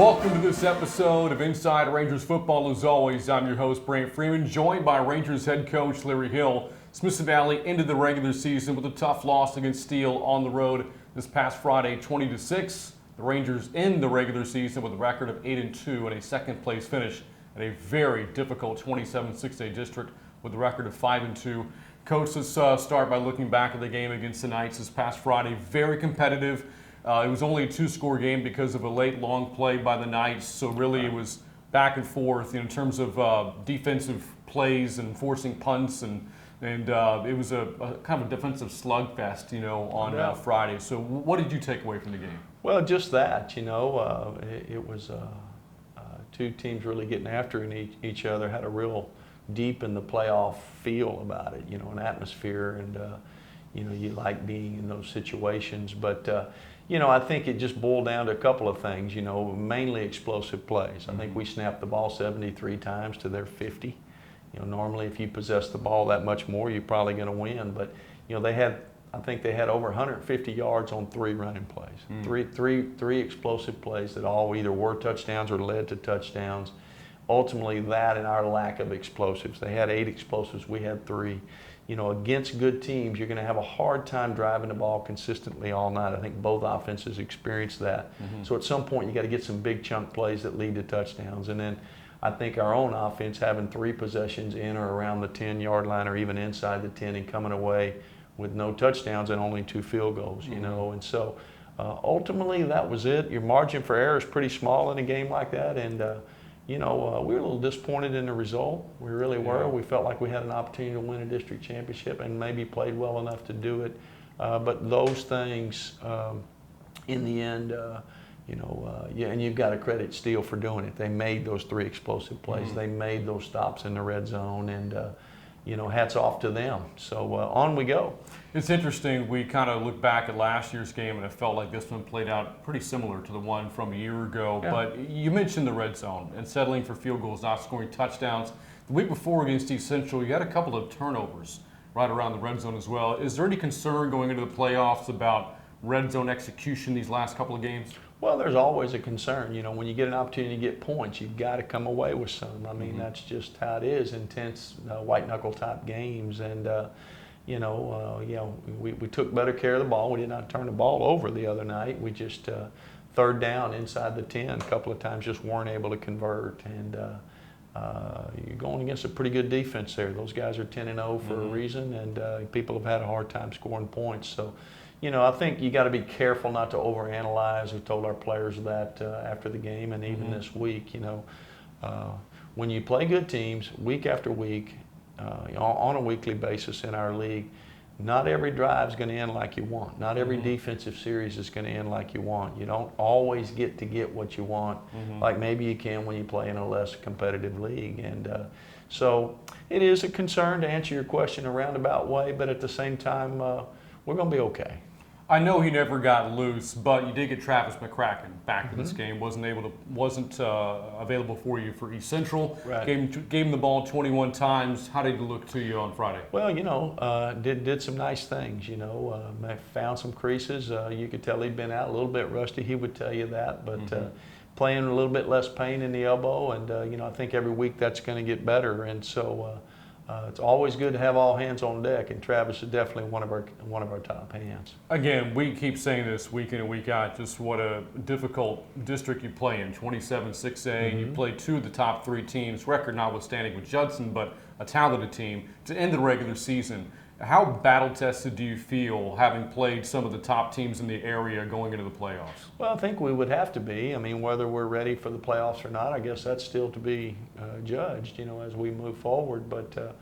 Welcome to this episode of Inside Rangers Football. As always, I'm your host, Brant Freeman, joined by Rangers head coach Larry Hill. Smithson Valley ended the regular season with a tough loss against Steele on the road this past Friday, 20-6. The Rangers end the regular season with a record of 8-2 and a second-place finish at a very difficult 27-6A district with a record of 5-2. Coach, let's start by looking back at the game against the Knights this past Friday. Very competitive. It was only a two-score game because of a late long play by the Knights, so really it was back and forth in terms of defensive plays and forcing punts, and it was a kind of a defensive slugfest, on Friday. So what did you take away from the game? Well, just that, it was two teams really getting after each other, had a real deep in the playoff feel about it, an atmosphere, and you like being in those situations, but I think it just boiled down to a couple of things, mainly explosive plays. I think we snapped the ball 73 times to their 50. Normally if you possess the ball that much more, you're probably going to win. But, I think they had over 150 yards on 3 running plays. Three explosive plays that all either were touchdowns or led to touchdowns. Ultimately, that and our lack of explosives. They had 8 explosives, we had 3. Against good teams, you're going to have a hard time driving the ball consistently all night. I think both offenses experienced that. So at some point, you got to get some big chunk plays that lead to touchdowns. And then I think our own offense having 3 possessions in or around the 10-yard line or even inside the 10 and coming away with no touchdowns and only 2 field goals, And so ultimately, that was it. Your margin for error is pretty small in a game like that. And we were a little disappointed in the result. We really were. We felt like we had an opportunity to win a district championship and maybe played well enough to do it. But those things, in the end, and you've got to credit Steele for doing it. They made those 3 explosive plays. They made those stops in the red zone, and hats off to them. So on we go. It's interesting. We kind of look back at last year's game, and it felt like this one played out pretty similar to the one from a year ago. Yeah. But you mentioned the red zone and settling for field goals, not scoring touchdowns. The week before against East Central, you had a couple of turnovers right around the red zone as well. Is there any concern going into the playoffs about red zone execution these last couple of games? Well, there's always a concern. When you get an opportunity to get points, you've got to come away with some. I mean, that's just how it is, intense white-knuckle type games. And, we took better care of the ball. We did not turn the ball over the other night. We just, third down inside the 10 a couple of times, just weren't able to convert. And you're going against a pretty good defense there. Those guys are 10-0 for a reason, and people have had a hard time scoring points. So, I think you got to be careful not to overanalyze. We told our players that after the game and even this week. When you play good teams week after week, on a weekly basis in our league, not every drive is going to end like you want. Not every defensive series is going to end like you want. You don't always get what you want, like maybe you can when you play in a less competitive league. And so it is a concern, to answer your question, a roundabout way, but at the same time, we're going to be okay. I know he never got loose, but you did get Travis Mccracken back in this game. Wasn't available for you for East Central. Right. Gave him the ball 21 times. How did he look to you on Friday? Well, did some nice things. Found some creases. You could tell he'd been out a little bit rusty. He would tell you that, but playing a little bit less pain in the elbow, and I think every week that's going to get better. And so. It's always good to have all hands on deck, and Travis is definitely one of our top hands. Again, we keep saying this week in and week out, just what a difficult district you play in, 27-6A. You play 2 of the top 3 teams, record notwithstanding with Judson, but a talented team to end the regular season. How battle-tested do you feel having played some of the top teams in the area going into the playoffs? Well, I think we would have to be. I mean, whether we're ready for the playoffs or not, I guess that's still to be judged, as we move forward. But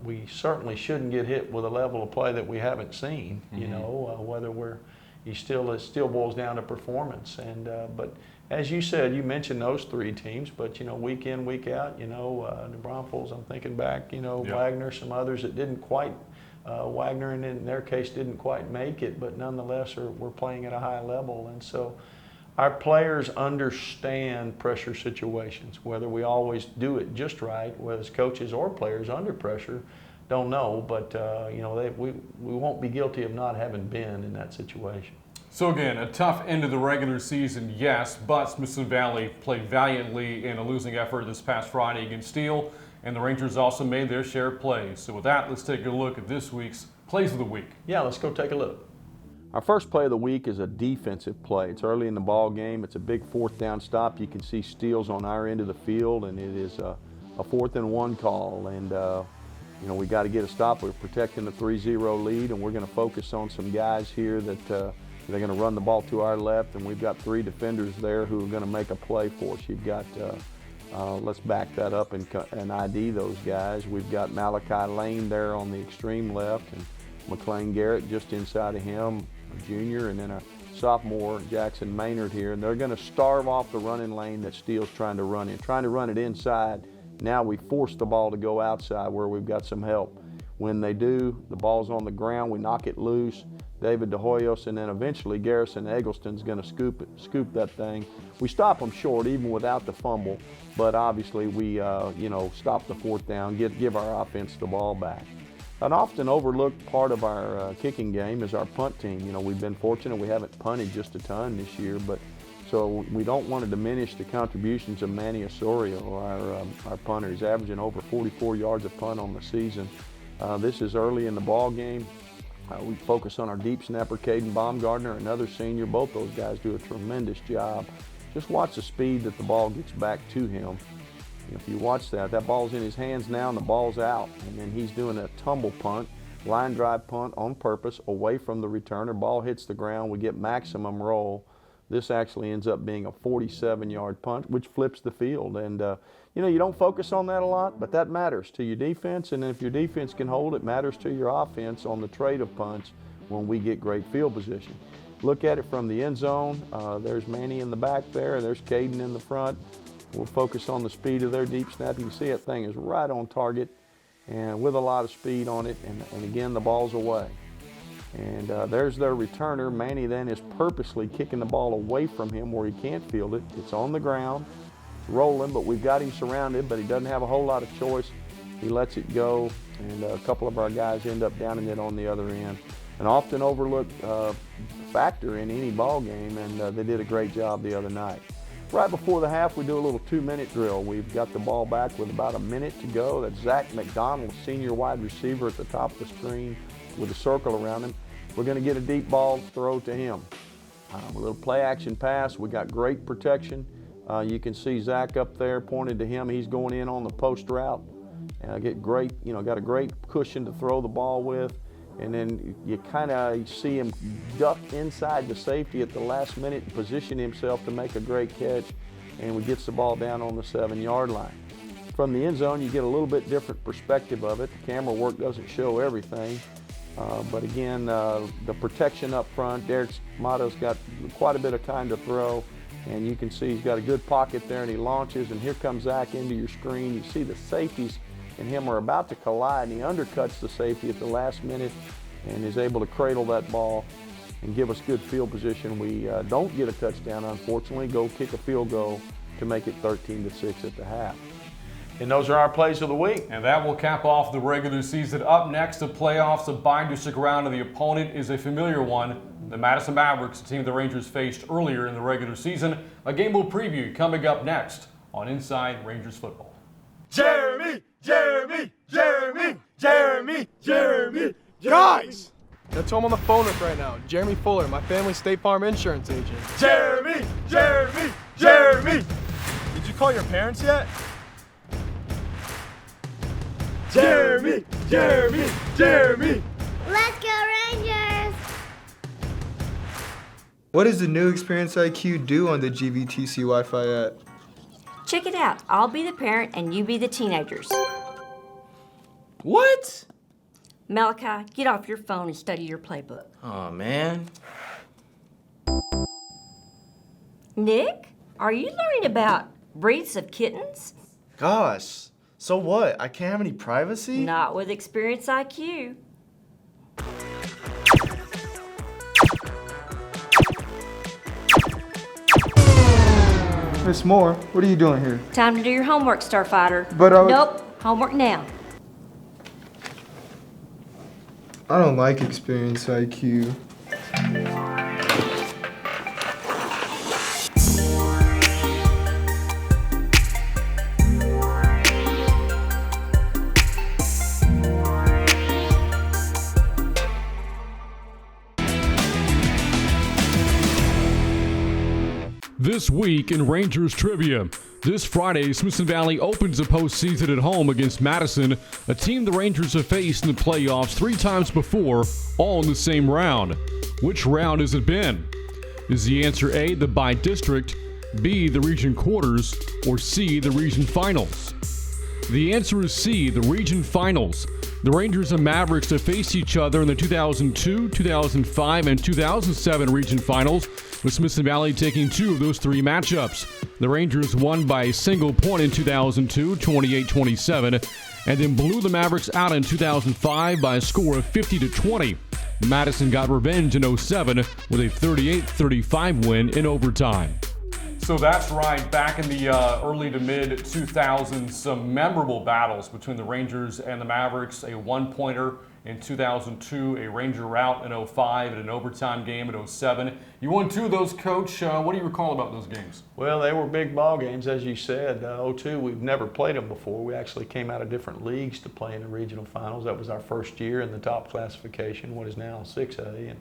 we certainly shouldn't get hit with a level of play that we haven't seen. Whether it still boils down to performance. And but as you said, you mentioned those 3 teams, but week in, week out, the Bromphils, I'm thinking back, Wagner, some others that didn't quite, Wagner in their case didn't quite make it, but nonetheless we're playing at a high level. And so our players understand pressure situations. Whether we always do it just right, whether it's coaches or players under pressure, don't know, but we won't be guilty of not having been in that situation. So again, a tough end of the regular season, yes, but Smithson Valley played valiantly in a losing effort this past Friday against Steele, and the Rangers also made their share of plays. So with that, let's take a look at this week's Plays of the Week. Yeah, let's go take a look. Our first play of the week is a defensive play. It's early in the ball game. It's a big 4th down stop. You can see Steele's on our end of the field, and it is a 4th and 1 call. And you know, we got to get a stop. We're protecting the 3-0 lead, and we're going to focus on some guys here that they're going to run the ball to our left, and we've got 3 defenders there who are going to make a play for us. You've got, let's back that up and ID those guys. We've got Malachi Lane there on the extreme left, and McLean Garrett just inside of him, a junior, and then a sophomore, Jackson Maynard here. And they're going to starve off the running lane that Steele's trying to run in, trying to run it inside. Now we force the ball to go outside where we've got some help. When they do, the ball's on the ground, we knock it loose. David DeHoyos, and then eventually Garrison Eggleston's going to scoop that thing. We stop them short even without the fumble, but obviously we stop the 4th down, give our offense the ball back. An often overlooked part of our kicking game is our punt team. You know, we've been fortunate we haven't punted just a ton this year, but so we don't want to diminish the contributions of Manny Osorio, our punter. He's averaging over 44 yards a punt on the season. This is early in the ball game. We focus on our deep snapper, Caden Baumgartner, another senior. Both those guys do a tremendous job. Just watch the speed that the ball gets back to him. If you watch that ball's in his hands now and the ball's out. And then he's doing a tumble punt, line drive punt on purpose away from the returner. Ball hits the ground, we get maximum roll. This actually ends up being a 47-yard punt, which flips the field. And you know, you don't focus on that a lot, but that matters to your defense. And if your defense can hold, it matters to your offense on the trade of punts when we get great field position. Look at it from the end zone. There's Manny in the back there. There's Caden in the front. We'll focus on the speed of their deep snap. You can see that thing is right on target and with a lot of speed on it. And again, the ball's away. And there's their returner. Manny then is purposely kicking the ball away from him where he can't field it. It's on the ground, it's rolling, but we've got him surrounded, but he doesn't have a whole lot of choice. He lets it go, and a couple of our guys end up downing it on the other end. An often overlooked factor in any ball game, and they did a great job the other night. Right before the half, we do a little 2-minute drill. We've got the ball back with about a minute to go. That's Zach McDonald, senior wide receiver at the top of the screen with a circle around him. We're going to get a deep ball throw to him. A little play action pass. We got great protection. You can see Zach up there pointed to him. He's going in on the post route. Got a great cushion to throw the ball with. And then you kind of see him duck inside the safety at the last minute and position himself to make a great catch. And we gets the ball down on the 7-yard line. From the end zone, you get a little bit different perspective of it. The camera work doesn't show everything. But again, the protection up front, Derek Motto's got quite a bit of time to throw, and you can see he's got a good pocket there, and he launches, and here comes Zach into your screen. You see the safeties and him are about to collide, and he undercuts the safety at the last minute and is able to cradle that ball and give us good field position. We don't get a touchdown, unfortunately, go kick a field goal to make it 13-6 at the half. And those are our plays of the week. And that will cap off the regular season. Up next, the playoffs. A binder stick around, and the opponent is a familiar one. The Madison Mavericks, a team the Rangers faced earlier in the regular season. A game we'll preview coming up next on Inside Rangers Football. Jeremy, Jeremy, Jeremy, Jeremy, Jeremy, guys! That's who I'm on the phone with right now. Jeremy Fuller, my family State Farm insurance agent. Jeremy, Jeremy, Jeremy! Did you call your parents yet? Jeremy, Jeremy, Jeremy! Let's go Rangers! What does the new Experience IQ do on the GVTC Wi-Fi app? Check it out. I'll be the parent and you be the teenagers. What? Malachi, get off your phone and study your playbook. Aw, man. Nick, are you learning about breeds of kittens? Gosh, so what? I can't have any privacy? Not with Experience IQ. Miss Moore, what are you doing here? Time to do your homework, Starfighter. But I was- Nope, homework now. I don't like Experience IQ. This week in Rangers trivia. This Friday, Smithson Valley opens the postseason at home against Madison, a team the Rangers have faced in the playoffs 3 times before, all in the same round. Which round has it been? Is the answer A, the bi-district, B, the region quarters, or C, the region finals? The answer is C, the region finals. The Rangers and Mavericks have faced each other in the 2002, 2005, and 2007 region finals, with Smithson Valley taking 2 of those 3 matchups. The Rangers won by a single point in 2002, 28-27, and then blew the Mavericks out in 2005 by a score of 50-20. Madison got revenge in 07 with a 38-35 win in overtime. So that's right. Back in the early to mid 2000s, some memorable battles between the Rangers and the Mavericks. A one-pointer in 2002, a Ranger rout in 05, and an overtime game in 07. You won 2 of those, Coach. What do you recall about those games? Well, they were big ball games, as you said. 02, we've never played them before. We actually came out of different leagues to play in the regional finals. That was our first year in the top classification, what is now 6A. And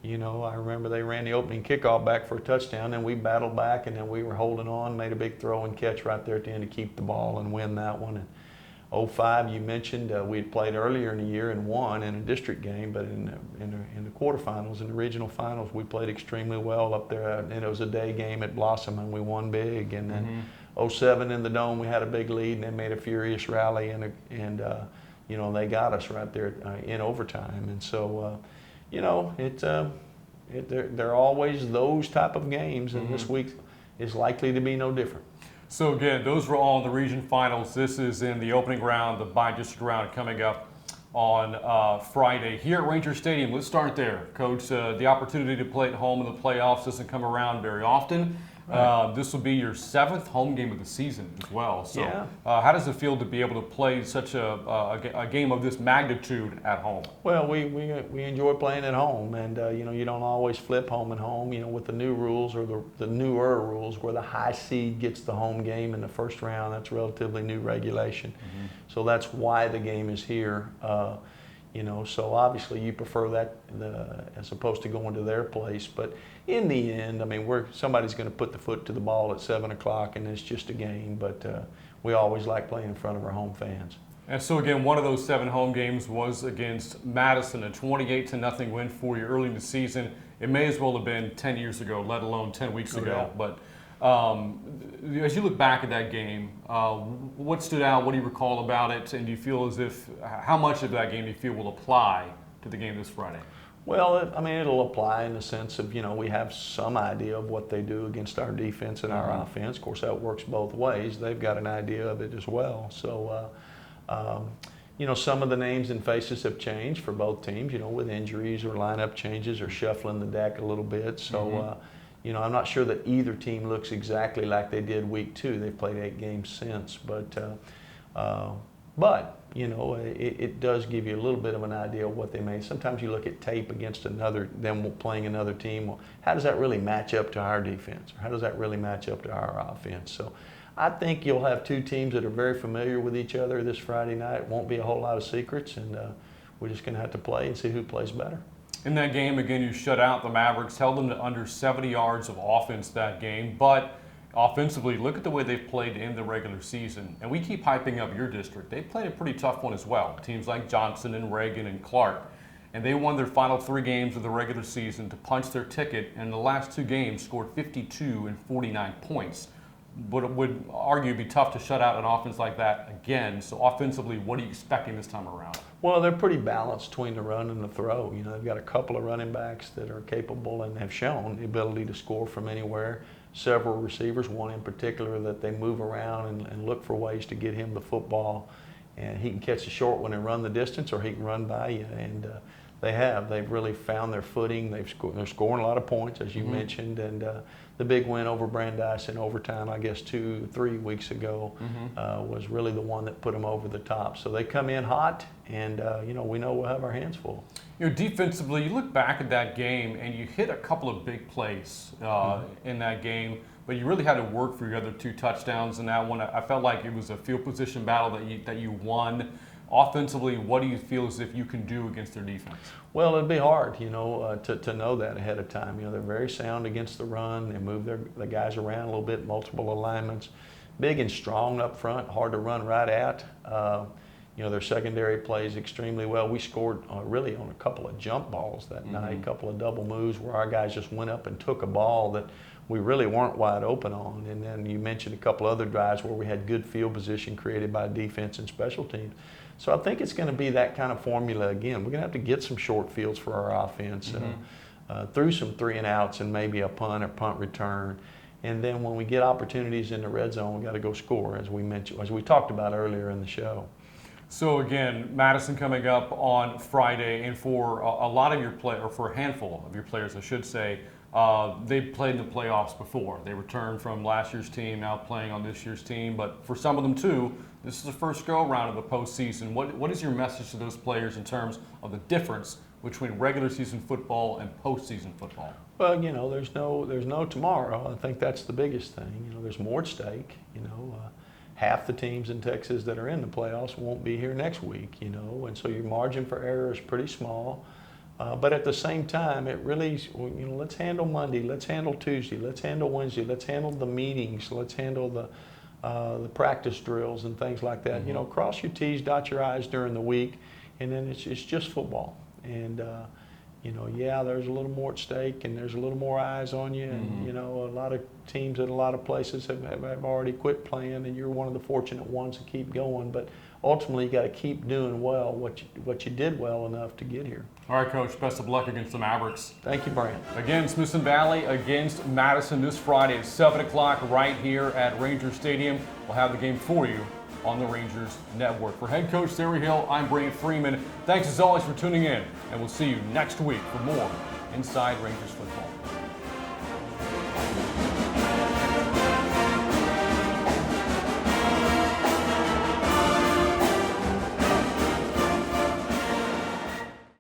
you know, I remember they ran the opening kickoff back for a touchdown, and we battled back, and then we were holding on, made a big throw and catch right there at the end to keep the ball and win that one. And 05, you mentioned, we had played earlier in the year and won in a district game, but in the quarterfinals, in the regional finals, we played extremely well up there. And it was a day game at Blossom, and we won big. And then 07 in the Dome, we had a big lead, and they made a furious rally, and you know, they got us right there in overtime. And so, you know, they're always those type of games, and this week is likely to be no different. So again, those were all in the region finals. This is in the opening round, the bi-district round coming up on Friday here at Ranger Stadium. Let's start there, Coach. The opportunity to play at home in the playoffs doesn't come around very often. Right. This will be your 7th home game of the season as well. So yeah. How does it feel to be able to play such a game of this magnitude at home? Well, we enjoy playing at home, and you know, you don't always flip home and home. You know, with the new rules, or the newer rules, where the high seed gets the home game in the first round. That's relatively new regulation. So that's why the game is here. You know, so obviously you prefer that as opposed to going to their place. But in the end, I mean, somebody's going to put the foot to the ball at 7 o'clock, and it's just a game. But we always like playing in front of our home fans. And so again, one of those 7 home games was against Madison, a 28-0 win for you early in the season. It may as well have been 10 years ago, let alone 10 weeks ago. But as you look back at that game, what stood out? What do you recall about it? And do you feel as if, how much of that game do you feel will apply to the game this Friday? Well, I mean, it'll apply in the sense of, you know, we have some idea of what they do against our defense and our offense. Of course, that works both ways. They've got an idea of it as well. So, you know, some of the names and faces have changed for both teams, you know, with injuries or lineup changes or shuffling the deck a little bit. So, you know, I'm not sure that either team looks exactly like they did week 2. They've played 8 games since, but you know, it does give you a little bit of an idea of what they may. Sometimes you look at tape against them playing another team. Well, how does that really match up to our defense? Or how does that really match up to our offense? So I think you'll have 2 teams that are very familiar with each other this Friday night. It won't be a whole lot of secrets, and we're just going to have to play and see who plays better. In that game, again, you shut out the Mavericks, held them to under 70 yards of offense that game. But offensively, look at the way they've played in the regular season. And we keep hyping up your district. They played a pretty tough one as well. Teams like Johnson and Reagan and Clark. And they won their final 3 games of the regular season to punch their ticket. And in the last 2 games, scored 52 and 49 points. But it would argue be tough to shut out an offense like that again. So offensively, what are you expecting this time around? Well, they're pretty balanced between the run and the throw. You know, they've got a couple of running backs that are capable and have shown the ability to score from anywhere. Several receivers, one in particular that they move around and look for ways to get him the football. And he can catch the short one and run the distance, or he can run by you. And they've really found their footing. They're scoring a lot of points, as you mentioned. And the big win over Brandeis in overtime, I guess 2-3 weeks ago, was really the one that put them over the top. So they come in hot, and you know, we know we'll have our hands full. You know, defensively, you look back at that game and you hit a couple of big plays in that game, but you really had to work for your other 2 touchdowns in that one. I felt like it was a field position battle that you won. offensively, what do you feel as if you can do against their defense? Well, it'd be hard, you know, to know that ahead of time. You know, they're very sound against the run. They move the guys around a little bit, multiple alignments. Big and strong up front, hard to run right at. You know, their secondary plays extremely well. We scored really on a couple of jump balls that night, a couple of double moves where our guys just went up and took a ball that we really weren't wide open on. And then you mentioned a couple other drives where we had good field position created by defense and special teams. So I think it's going to be that kind of formula again. We're going to have to get some short fields for our offense, through some 3 and outs and maybe a punt or punt return. And then when we get opportunities in the red zone, we got to go score, as we mentioned, as we talked about earlier in the show. So again, Madison coming up on Friday, and for a lot of your or for a handful of your players, I should say, they played in the playoffs before. They returned from last year's team, now playing on this year's team. But for some of them too, this is the first go-around of the postseason. What is your message to those players in terms of the difference between regular season football and postseason football? Well, you know, there's no tomorrow. I think that's the biggest thing. You know, there's more at stake. You know, half the teams in Texas that are in the playoffs won't be here next week. You know, and so your margin for error is pretty small. But at the same time, it really, you know, let's handle Monday, let's handle Tuesday, let's handle Wednesday, let's handle the meetings, let's handle the practice drills and things like that. You know, cross your T's, dot your I's during the week, and then it's just football. And you know, yeah, there's a little more at stake, and there's a little more eyes on you, and you know, a lot of teams at a lot of places have already quit playing, and you're one of the fortunate ones to keep going. But ultimately, you got to keep doing well what you did well enough to get here. All right, Coach, best of luck against the Mavericks. Thank you, Brant. Again, Smithson Valley against Madison this Friday at 7 o'clock right here at Ranger Stadium. We'll have the game for you on the Rangers Network. For head coach Larry Hill, I'm Brant Freeman. Thanks as always for tuning in, and we'll see you next week for more Inside Rangers Football.